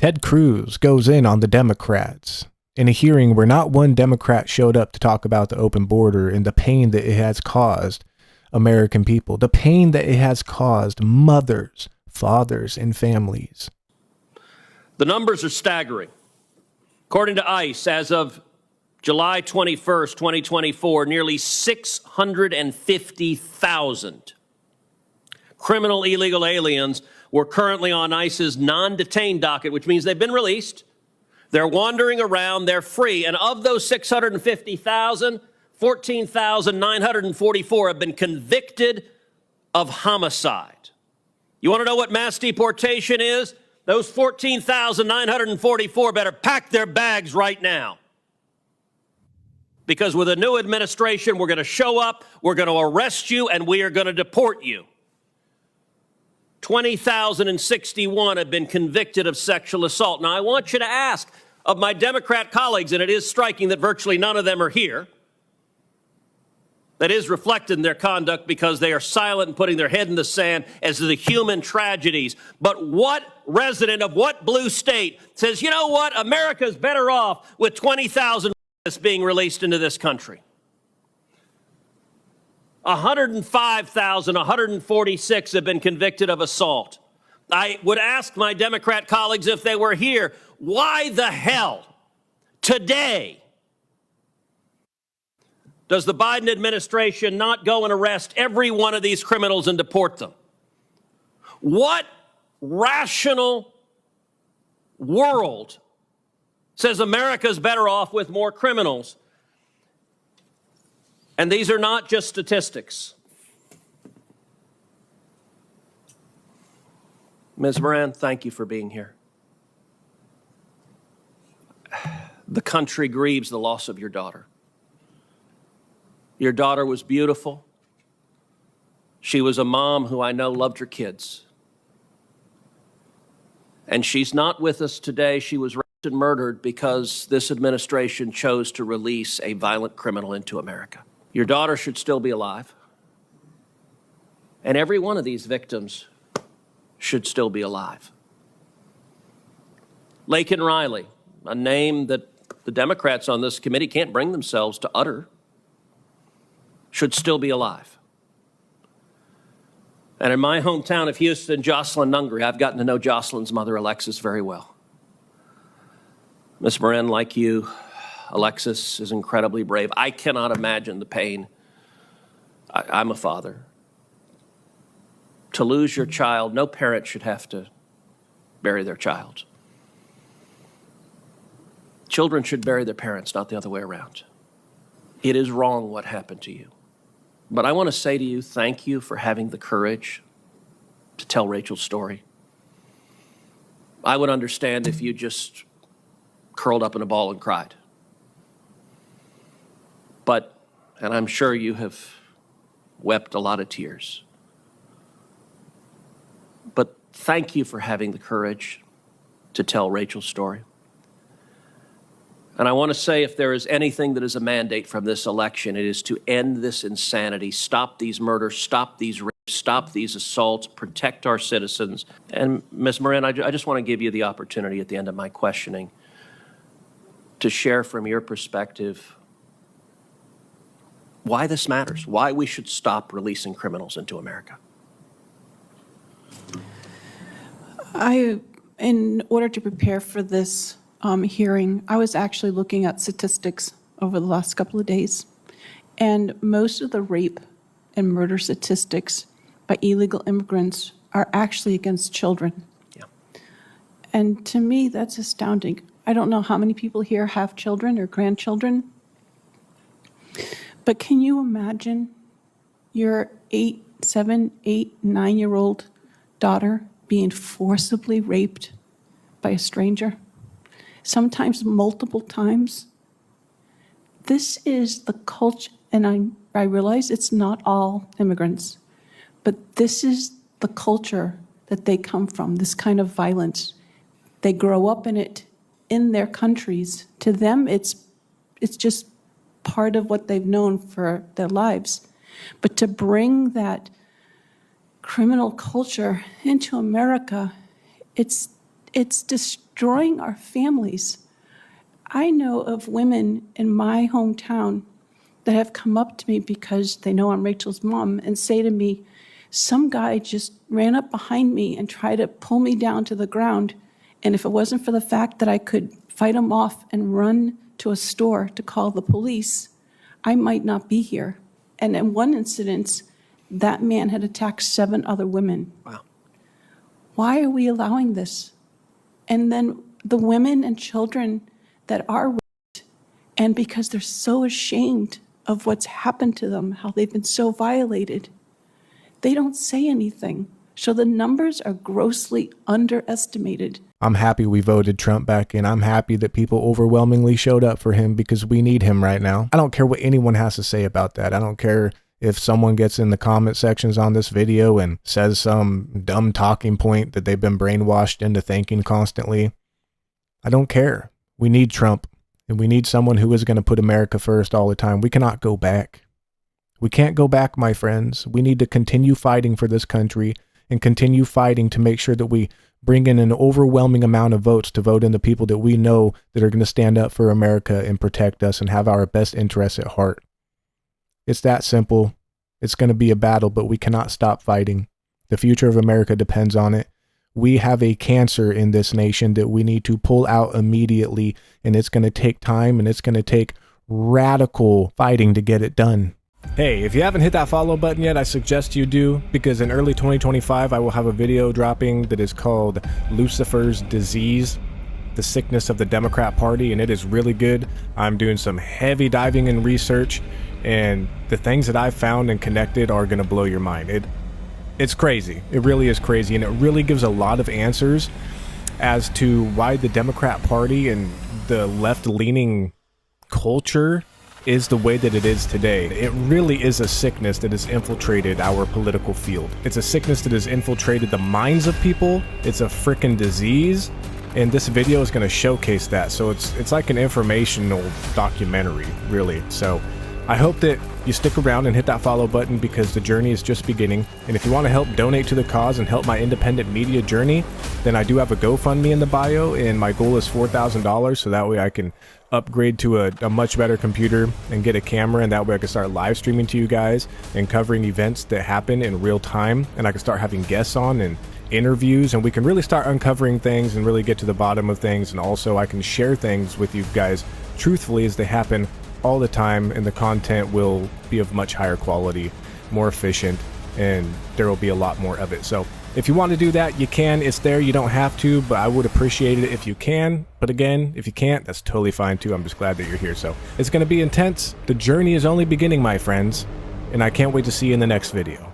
Ted Cruz goes in on the Democrats in a hearing where not one Democrat showed up to talk about the open border and the pain that it has caused American people, the pain that it has caused mothers, fathers, and families. The numbers are staggering. According to ICE, as of July 21st, 2024, nearly 650,000 criminal illegal aliens were currently on ICE's non-detained docket, which means they've been released. They're wandering around, they're free. And of those 650,000, 14,944 have been convicted of homicide. You want to know what mass deportation is? Those 14,944 better pack their bags right now. Because with a new administration, we're going to show up, we're going to arrest you, and we are going to deport you. 20,061 have been convicted of sexual assault. Now, I want you to ask of my Democrat colleagues, and it is striking that virtually none of them are here. That is reflected in their conduct because they are silent and putting their head in the sand as to the human tragedies. But what resident of what blue state says, you know what, America's better off with 20,000 being released into this country? 105,146 have been convicted of assault. I would ask my Democrat colleagues if they were here, why the hell today does the Biden administration not go and arrest every one of these criminals and deport them? What rational world says America's better off with more criminals? And these are not just statistics. Ms. Moran, thank you for being here. The country grieves the loss of your daughter. Your daughter was beautiful. She was a mom who I know loved her kids. And she's not with us today. She was raped and murdered because this administration chose to release a violent criminal into America. Your daughter should still be alive. And every one of these victims should still be alive. Laken Riley, a name that the Democrats on this committee can't bring themselves to utter, should still be alive. And in my hometown of Houston, Jocelyn Nungry, I've gotten to know Jocelyn's mother, Alexis, very well. Ms. Moran, like you, Alexis is incredibly brave. I cannot imagine the pain. I'm a father. To lose your child, no parent should have to bury their child. Children should bury their parents, not the other way around. It is wrong what happened to you. But I want to say to you, thank you for having the courage to tell Rachel's story. I would understand if you just curled up in a ball and cried. But, and I'm sure you have wept a lot of tears. But thank you for having the courage to tell Rachel's story. And I want to say, if there is anything that is a mandate from this election, it is to end this insanity, stop these murders, stop these rapes, stop these assaults, protect our citizens. And Ms. Moran, I just want to give you the opportunity at the end of my questioning to share from your perspective why this matters, why we should stop releasing criminals into America. In order to prepare for this hearing, I was actually looking at statistics over the last couple of days, and most of the rape and murder statistics by illegal immigrants are actually against children. Yeah. And to me, that's astounding. I don't know how many people here have children or grandchildren, but can you imagine your 7, 8, 9-year-old daughter being forcibly raped by a stranger? Sometimes multiple times. This is the culture, and I realize it's not all immigrants, but this is the culture that they come from, this kind of violence. They grow up in it in their countries. To them, it's just part of what they've known for their lives. But to bring that criminal culture into America, it's It's destroying our families. I know of women in my hometown that have come up to me because they know I'm Rachel's mom and say to me, some guy just ran up behind me and tried to pull me down to the ground. And if it wasn't for the fact that I could fight him off and run to a store to call the police, I might not be here. And in one incident, that man had attacked 7 other women. Wow. Why are we allowing this? And then the women and children that are raped, and because they're so ashamed of what's happened to them, how they've been so violated, they don't say anything. So the numbers are grossly underestimated. I'm happy we voted Trump back in. I'm happy that people overwhelmingly showed up for him because we need him right now. I don't care what anyone has to say about that. I don't care if someone gets in the comment sections on this video and says some dumb talking point that they've been brainwashed into thinking constantly. I don't care. We need Trump, and we need someone who is going to put America first all the time. We cannot go back. We can't go back, my friends. We need to continue fighting for this country and continue fighting to make sure that we bring in an overwhelming amount of votes to vote in the people that we know that are going to stand up for America and protect us and have our best interests at heart. It's that simple. It's going to be a battle, but we cannot stop fighting. The future of America depends on it. We have a cancer in this nation that we need to pull out immediately, and it's going to take time, and it's going to take radical fighting to get it done. Hey, if you haven't hit that follow button yet, I suggest you do, because in early 2025, I will have a video dropping that is called Lucifer's Disease, the sickness of the Democrat Party, and it is really good. I'm doing some heavy diving in research, and the things that I've found and connected are going to blow your mind. It's crazy. It really is crazy, and it really gives a lot of answers as to why the Democrat Party and the left-leaning culture is the way that it is today. It really is a sickness that has infiltrated our political field. It's a sickness that has infiltrated the minds of people. It's a freaking disease, and this video is going to showcase that. So it's like an informational documentary, really. So I hope that you stick around and hit that follow button, because the journey is just beginning. And if you want to help donate to the cause and help my independent media journey, then I do have a GoFundMe in the bio, and my goal is $4,000, so that way I can upgrade to a much better computer and get a camera, and that way I can start live streaming to you guys and covering events that happen in real time, and I can start having guests on and interviews, and we can really start uncovering things and really get to the bottom of things. And also I can share things with you guys truthfully as they happen all the time, and the content will be of much higher quality, more efficient, and there will be a lot more of it. So if you want to do that, you can. It's there. You don't have to, but I would appreciate it if you can. But again, if you can't, that's totally fine too. I'm just glad that you're here. So it's going to be intense. The journey is only beginning, my friends, and I can't wait to see you in the next video.